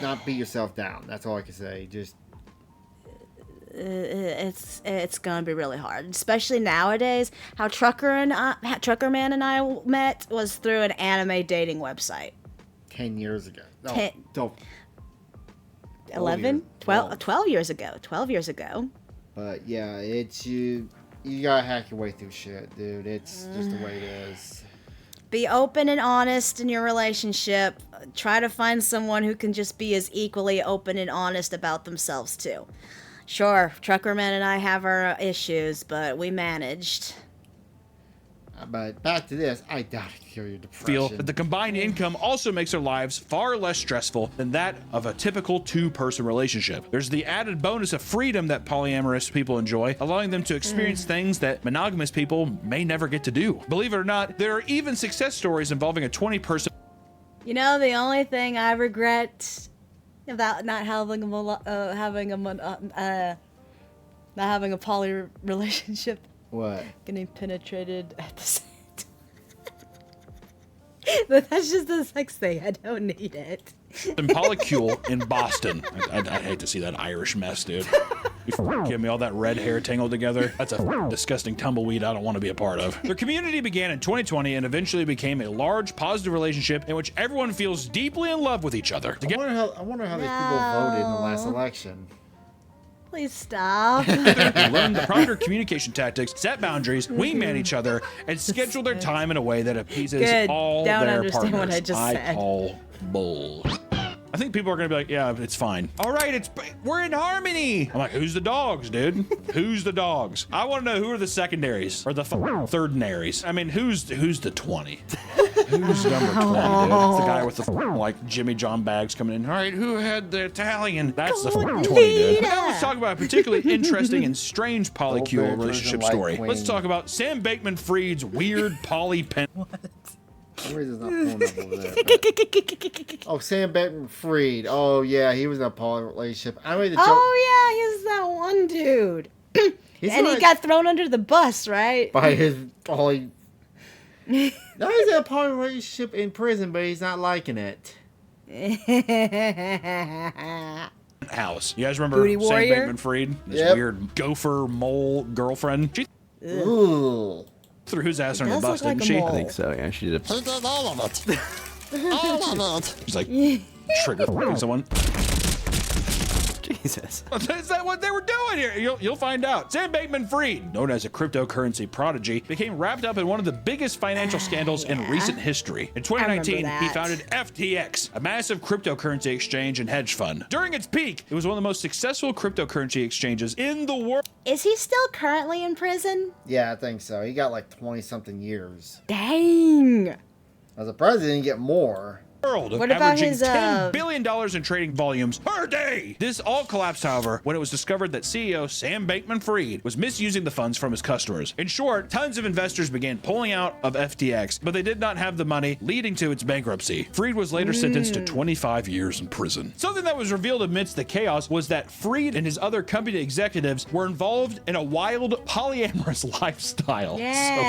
B: not beat yourself down. That's all I can say. Just
A: It's gonna be really hard, especially nowadays. How Trucker Man and I met was through an anime dating website.
B: 10 years ago. No,
A: Ten-
B: don't.
A: 11?
B: years.
A: 12 years ago. 12 years ago.
B: But yeah, it's you. You gotta hack your way through shit, dude. It's just the way it is.
A: Be open and honest in your relationship. Try to find someone who can just be as equally open and honest about themselves, too. Sure, Trucker Man and I have our issues, but we managed.
B: But back to this, I doubt it cure your depression.
C: feel that the combined income also makes their lives far less stressful than that of a typical two-person relationship. There's the added bonus of freedom that polyamorous people enjoy, allowing them to experience things that monogamous people may never get to do. Believe it or not, there are even success stories involving a 20-person
A: You know, the only thing I regret about not having a poly relationship,
B: What?
A: getting penetrated at the same time. But that's just a sex thing. I don't need it.
C: polycule in Boston. I hate to see that Irish mess, dude. You give me all that red hair tangled together. That's a disgusting tumbleweed I don't want to be a part of. Their community began in 2020 and eventually became a large, positive relationship in which everyone feels deeply in love with each other.
B: I wonder how these people voted in the last election.
A: Please stop.
C: Learn the proper communication tactics, set boundaries, wingman each other, and schedule their time in a way that appeases
A: Good.
C: all
A: Don't
C: their
A: understand
C: partners.
A: what I just said.
C: call bull. I think people are gonna be like, yeah, it's fine. All right, we're in harmony. I'm like, who's the dogs, dude? Who's the dogs? I want to know who are the secondaries or the thirdnaries. I mean, who's the 20? Who's number 20, dude? It's the guy with the like Jimmy John bags coming in. All right, who had the Italian? That's the 20, dude. But now let's talk about a particularly interesting and strange polycule
B: Old
C: relationship
B: Bears and
C: story.
B: White
C: Let's
B: Queen.
C: talk about Sam Bankman-Fried's weird poly pen.
B: For some reason, it's not pulling up over there. but- Oh, Sam Bankman-Fried. Oh yeah, he was in a poly relationship. I made the joke.
A: Oh yeah, he's that one dude.
B: He's
A: And he
B: like-
A: got thrown under the bus, right?
B: by his poly. No, Now he's in a poly relationship in prison, but he's not liking it.
C: House. You guys remember
A: Booty
C: Sam
A: warrior?
C: Bankman-Fried? This
B: Yep.
C: weird gopher mole girlfriend. She
B: Ooh.
C: threw his ass under the
A: does
C: bus,
A: look like
C: didn't
A: a
C: she?
A: mole.
D: I think so. Yeah, she did.
B: He did all of it. All of it.
C: She's like trigger fucking someone.
D: Jesus.
C: Is that what they were doing here? You'll find out. Sam Bankman-Fried, known as a cryptocurrency prodigy, became wrapped up in one of the biggest financial scandals in recent history. In 2019, he
A: that.
C: founded FTX, a massive cryptocurrency exchange and hedge fund. During its peak, it was one of the most successful cryptocurrency exchanges in the world.
A: Is he still currently in prison?
B: Yeah, I think so. He got like 20-something years.
A: Dang.
B: As a president, you get more.
C: What
A: What about
C: averaging
A: his,
C: $10 billion in trading volumes per day. This all collapsed, however, when it was discovered that CEO Sam Bankman-Fried was misusing the funds from his customers. In short, tons of investors began pulling out of FTX, but they did not have the money, leading to its bankruptcy. Fried was later sentenced to 25 years in prison. Something that was revealed amidst the chaos was that Fried and his other company executives were involved in a wild polyamorous lifestyle.
A: Yay.
C: So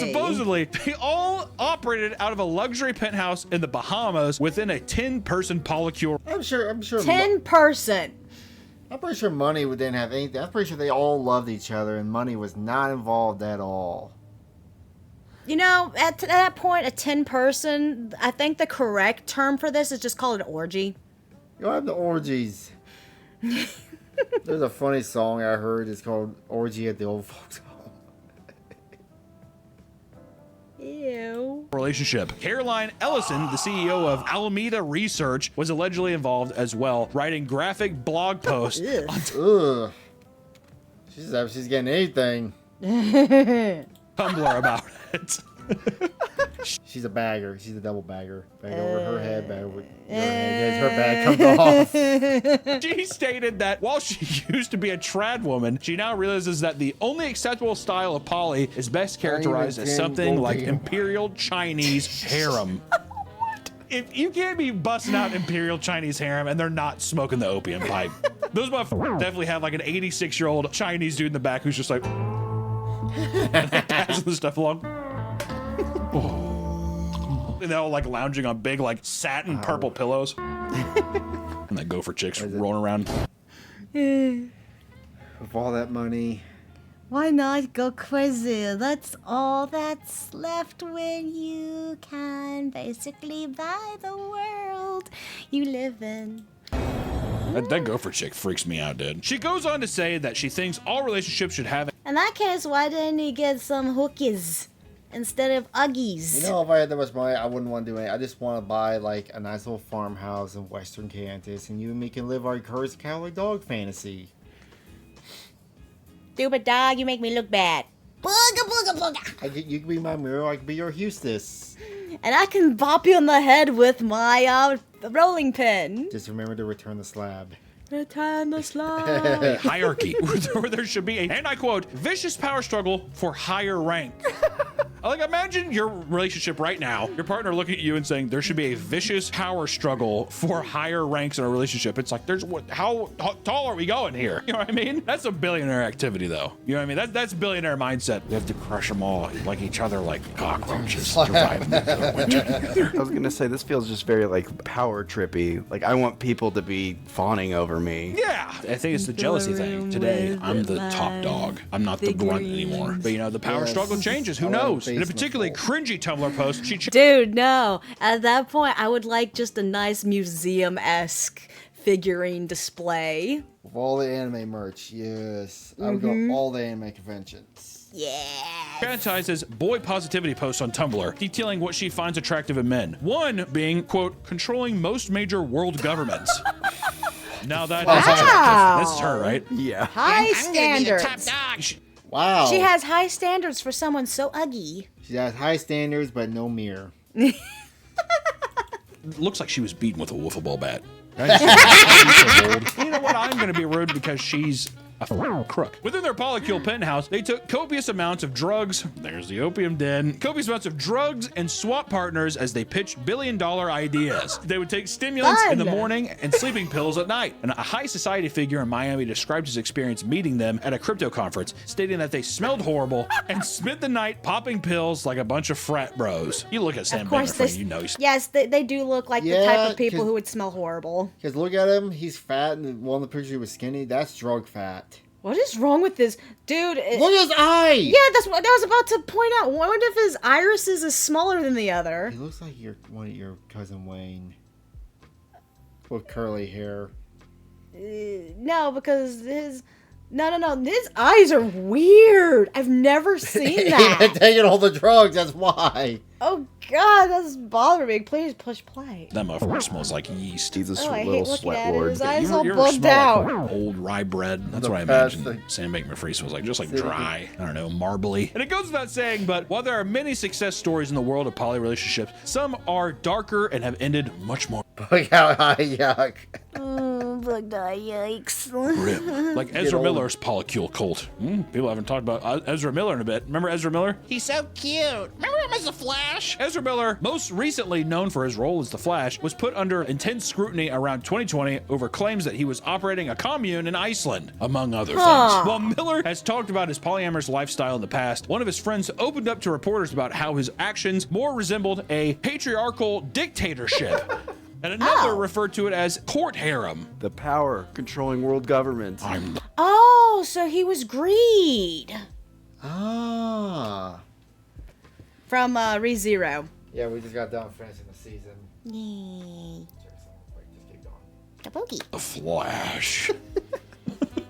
C: funny. Supposedly, they all operated out of a luxury penthouse in the Bahamas within a 10-person polycule.
B: I'm sure.
A: 10%.
B: I'm pretty sure money didn't have anything. I'm pretty sure they all loved each other, and money was not involved at all.
A: You know, at that point, a 10-person, I think the correct term for this is just call it an orgy.
B: You don't have the orgies. There's a funny song I heard. It's called "Orgy at the Old Folks Home."
A: Ew.
C: Relationship. Caroline Ellison, the CEO of Alameda Research, was allegedly involved as well, writing graphic blog posts on
B: Ugh. She's getting anything.
C: Tumblr about it.
B: She's a bagger. She's a double bagger. Bag over her head, bag over your head. Her bag comes off.
C: She stated that while she used to be a trad woman, she now realizes that the only acceptable style of poly is best characterized as something like imperial Chinese harem. If you can't be busting out imperial Chinese harem and they're not smoking the opium pipe, those motherfuckers definitely have like an 86-year-old Chinese dude in the back who's just like passing the stuff along. And they're all like lounging on big like satin purple pillows. And that gopher chicks rolling around.
B: With all that money.
A: Why not go crazy? That's all that's left when you can basically buy the world you live in.
C: That gopher chick freaks me out, dude. She goes on to say that she thinks all relationships should have
A: In that case, why didn't he get some hookies instead of Uggies?
B: You know, if I had that much money, I wouldn't want to do anything. I just want to buy like a nice little farmhouse in Western Kansas, and you and me can live our cursed cowboy dog fantasy.
A: Stupid dog, you make me look bad. Booga booga booga.
B: You can be my mirror, I can be your Hustis.
A: And I can bop you on the head with my rolling pin.
B: Just remember to return the slab.
A: Return the slab.
C: hierarchy where there should be a, and I quote, vicious power struggle for higher rank. Like, imagine your relationship right now, your partner looking at you and saying there should be a vicious power struggle for higher ranks in a relationship. It's like, how tall are we going here? You know what I mean? That's a billionaire activity, though. You know what I mean? That's billionaire mindset. We have to crush them all like each other, like cockroaches, surviving the winter together.
D: I was gonna say this feels just very like power trippy. Like I want people to be fawning over me.
C: Yeah, I think it's the jealousy thing. Today, I'm the top dog. I'm not the grunt anymore. But you know, the power struggle changes. Who knows? In a particularly cringy Tumblr post,
A: Dude, no. At that point, I would like just a nice museum-esque figurine display.
B: With all the anime merch, yes. I would go to all the anime conventions.
A: Yeah.
C: fantasizes boy positivity posts on Tumblr, detailing what she finds attractive in men. One being, quote, controlling most major world governments. Now that is attractive. This is her, right?
D: Yeah.
A: High standards.
B: Wow.
A: She has high standards for someone so uggy.
B: She has high standards, but no mirror.
C: Looks like she was beaten with a wiffle ball bat. You know what? I'm going to be rude because she's a crook. Within their polycule penthouse, they took copious amounts of drugs. There's the opium den. Copious amounts of drugs and swap partners as they pitched billion-dollar ideas. They would take stimulants in the morning and sleeping pills at night. And a high society figure in Miami described his experience meeting them at a crypto conference, stating that they smelled horrible and spent the night popping pills like a bunch of frat bros. You look at Sam Bankman-Fried, you know he's...
A: Yes, they do look like the type of people who would smell horrible.
B: Because look at him, he's fat, and one of the pictures he was skinny. That's drug fat.
A: What is wrong with this dude?
B: Look at his eye.
A: Yeah, that's what I was about to point out. One of his irises is smaller than the other.
B: He looks like your cousin Wayne with curly hair.
A: No, because his eyes are weird. I've never seen that.
B: He been taking all the drugs. That's why.
A: Oh God, that's bothering me. Please push play.
C: That motherfucker smells like yeast.
D: He's a
A: I
D: little
A: hate looking
D: sweat
A: at it.
D: lord.
A: His eyes
C: You
A: all
C: ever
A: bugged
C: smell
A: out.
C: like old rye bread? That's
B: The
C: what I
B: best
C: imagine
B: thing.
C: Sam Bankman-Fried smells like, just like dry. I don't know, marbly. And it goes without saying, but while there are many success stories in the world of poly relationships, some are darker and have ended much more
B: Yuck.
A: Oh, yikes.
C: grim. Like Ezra Miller's polycule cult. People haven't talked about Ezra Miller in a bit. Remember Ezra Miller? He's so cute. Remember him as the Flash? Ezra Miller, most recently known for his role as the Flash, was put under intense scrutiny around 2020 over claims that he was operating a commune in Iceland, among other things. While Miller has talked about his polyamorous lifestyle in the past, one of his friends opened up to reporters about how his actions more resembled a patriarchal dictatorship. And another referred to it as court harem.
D: The power controlling world government.
A: Oh, so he was Greed
B: Ah.
A: from ReZero.
B: Yeah, we just got done finishing the season.
A: Yay.
B: Just keep going.
A: Kabuki.
C: The Flash.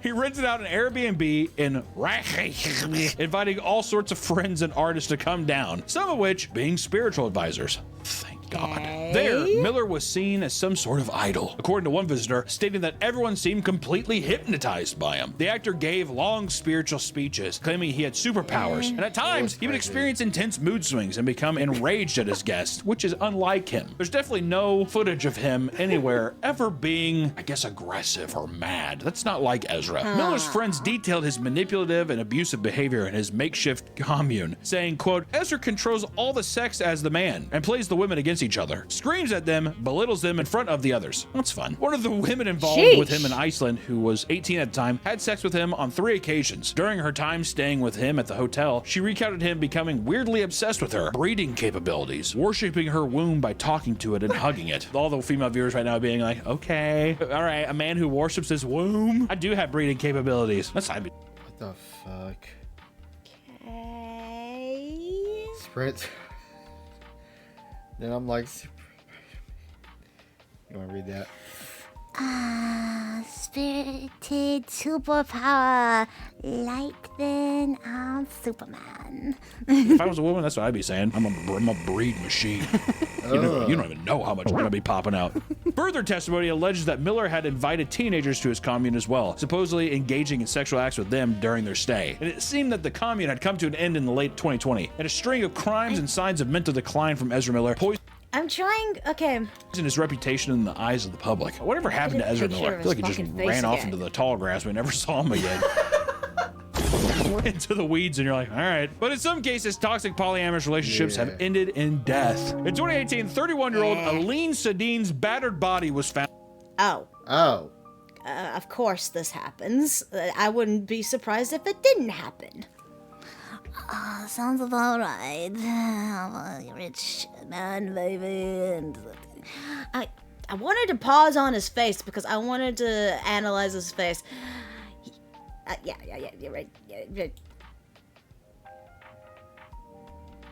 C: He rented out an Airbnb in Reykjavik, inviting all sorts of friends and artists to come down, some of which being spiritual advisors. Thank God. There, Miller was seen as some sort of idol, according to one visitor, stating that everyone seemed completely hypnotized by him. The actor gave long spiritual speeches, claiming he had superpowers, and at times he would experience intense mood swings and become enraged at his guests, which is unlike him. There's definitely no footage of him anywhere ever being, I guess, aggressive or mad. That's not like Ezra. Miller's friends detailed his manipulative and abusive behavior in his makeshift commune, saying, quote, Ezra controls all the sex as the man and plays the women against each other, screams at them, belittles them in front of the others. That's fun. One of the women involved with him in Iceland, who was 18 at the time, had sex with him on 3 occasions. During her time staying with him at the hotel, she recounted him becoming weirdly obsessed with her breeding capabilities, worshiping her womb by talking to it and hugging it. All the female viewers right now being like, okay, all right, a man who worships his womb? I do have breeding capabilities. That's
B: What the fuck?
A: Okay.
B: Sprint. Then I'm like, you want to read that?
A: Spirited superpower, like then I'm Superman.
C: If I was a woman, that's what I'd be saying. I'm a breed machine. You don't even know how much is going to be popping out. Further testimony alleges that Miller had invited teenagers to his commune as well, supposedly engaging in sexual acts with them during their stay. And it seemed that the commune had come to an end in the late 2020, and a string of crimes and signs of mental decline from Ezra Miller
A: I'm trying. Okay.
C: and his reputation in the eyes of the public. Whatever happened to Ezra Miller? I feel like he just ran off into the tall grass. We never saw him again. Into the weeds, and you're like, all right. But in some cases, toxic polyamorous relationships have ended in death. In 2018, 31-year-old Aline Sadine's battered body was found.
A: Oh. Of course this happens. I wouldn't be surprised if it didn't happen. Sounds about right. I'm a rich man, baby. And I wanted to pause on his face because I wanted to analyze his face. Yeah, you're right. Yeah.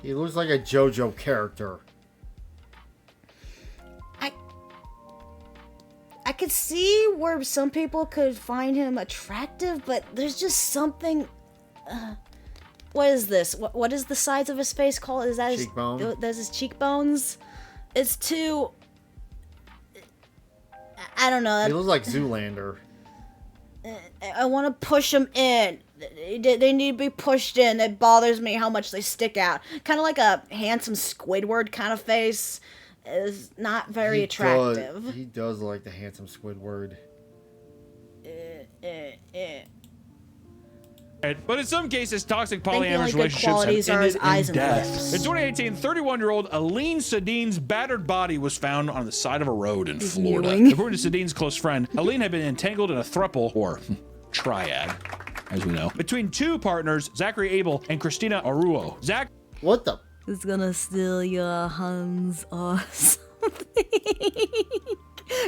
B: He looks like a JoJo character.
A: I could see where some people could find him attractive, but there's just something. What is this? What is the size of his face called? Is that
B: cheekbone?
A: That's his cheekbones. It's too. I don't know.
B: He looks like Zoolander.
A: I want to push them in. They need to be pushed in. It bothers me how much they stick out. Kind of like a handsome Squidward kind of face. Is not very attractive.
B: He does look like the handsome Squidward.
C: But in some cases, toxic
A: think the only
C: polyamorous
A: good
C: relationships have
A: qualities are
C: ended
A: his eyes
C: in
A: and
C: death.
A: lips.
C: In 2018, 31-year-old Aline Sadine's battered body was found on the side of a road in Florida.
A: mewing.
C: According to Sadine's close friend, Aline had been entangled in a throuple, or triad, as we know, between two partners, Zachary Abel and Christina Aruo. Zach
B: What the?
A: Is gonna steal your hands or something.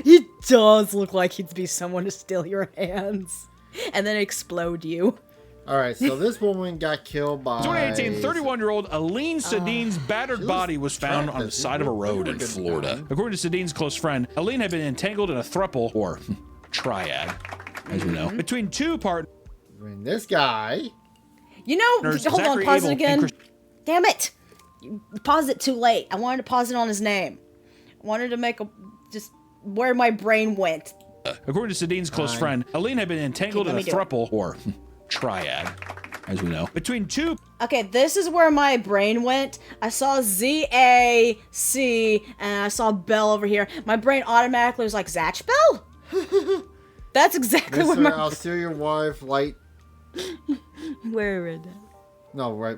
A: He does look like he'd be someone to steal your hands and then explode you.
B: All right, so this woman got killed by.
C: 2018, 31-year-old Aline Sadine's battered body was found on the side of a road in Florida. According to Sadine's close friend, Aline had been entangled in a throuple, or triad, as we know, between two partners.
B: I mean, this guy.
A: You know, hold on,
C: Zachary
A: pause
C: Abel
A: it again.
C: and
A: Damn it! You paused it too late. I wanted to pause it on his name. I wanted to make just where my brain went.
C: According to Sadine's close friend, Aline had been entangled in a throuple, or triad, as we know, between two.
A: Okay, this is where my brain went. I saw Z-A-C, and I saw Bell over here. My brain automatically was like, Zatch Bell? That's exactly what
B: Mr.
A: my...
B: I'll steal your wife, light.
A: Where is it?
B: No, right.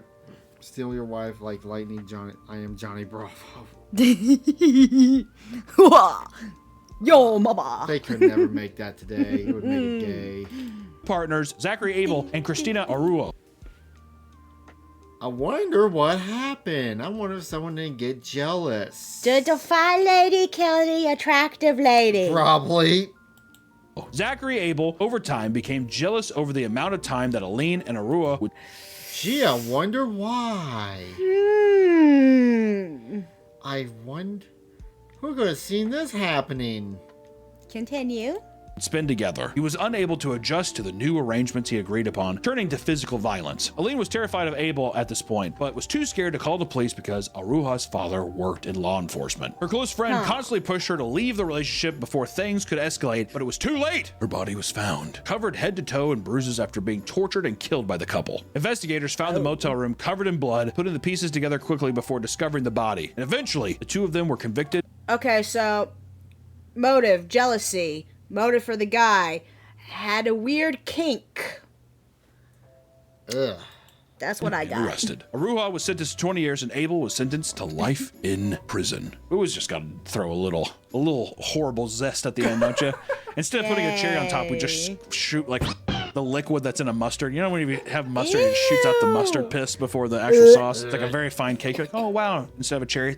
B: Steal your wife like lightning, Johnny. I am Johnny Bravo.
A: Yo, mama.
B: They could never make that today. It would make it gay.
C: Partners, Zachary Abel and Christina Aruo.
B: I wonder what happened. I wonder if someone didn't get jealous.
A: Did the fine lady kill the attractive lady?
B: Probably.
C: Zachary Abel, over time, became jealous over the amount of time that Aline and Aruo would.
B: Gee, I wonder why.
A: Hmm.
B: I wonder. Who could have seen this happening?
A: Continue.
C: spend together. He was unable to adjust to the new arrangements he agreed upon, turning to physical violence. Aline was terrified of Abel at this point, but was too scared to call the police because Aruha's father worked in law enforcement. Her close friend constantly pushed her to leave the relationship before things could escalate, but it was too late. Her body was found, covered head to toe in bruises after being tortured and killed by the couple. Investigators found the motel room covered in blood, putting the pieces together quickly before discovering the body, and eventually the two of them were convicted.
A: Okay, so motive, jealousy, motive for the guy, had a weird kink.
B: Ugh.
A: That's what I got.
C: Arrested. Aruha was sentenced to 20 years and Abel was sentenced to life in prison. We always just gotta throw a little horrible zest at the end, don't you? Instead of putting a cherry on top, we just shoot like the liquid that's in a mustard. You know when you have mustard and it shoots out the mustard piss before the actual sauce? It's like a very fine cake. You're like, oh wow, instead of a cherry,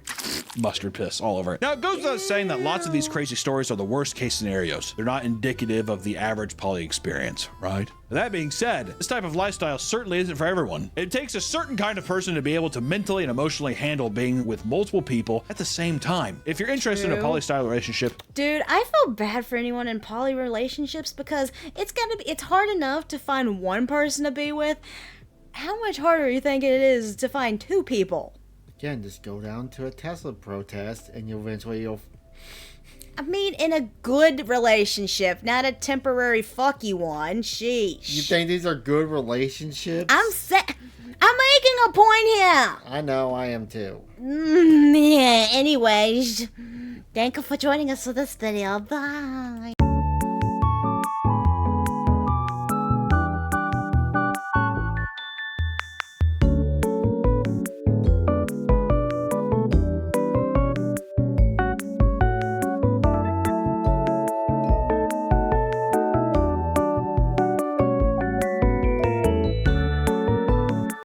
C: mustard piss all over it. Now it goes without saying that lots of these crazy stories are the worst case scenarios. They're not indicative of the average poly experience, right? That being said, this type of lifestyle certainly isn't for everyone. It takes a certain kind of person to be able to mentally and emotionally handle being with multiple people at the same time. If you're interested in a poly-style relationship,
A: Dude, I feel bad for anyone in poly relationships because it's hard enough to find one person to be with. How much harder do you think it is to find two people?
B: Again, just go down to a Tesla protest and you'll
A: I mean, in a good relationship, not a temporary fucky one. Sheesh.
B: You think these are good relationships?
A: I'm making a point here.
B: I know, I am too.
A: Yeah, anyways, thank you for joining us for this video. Bye.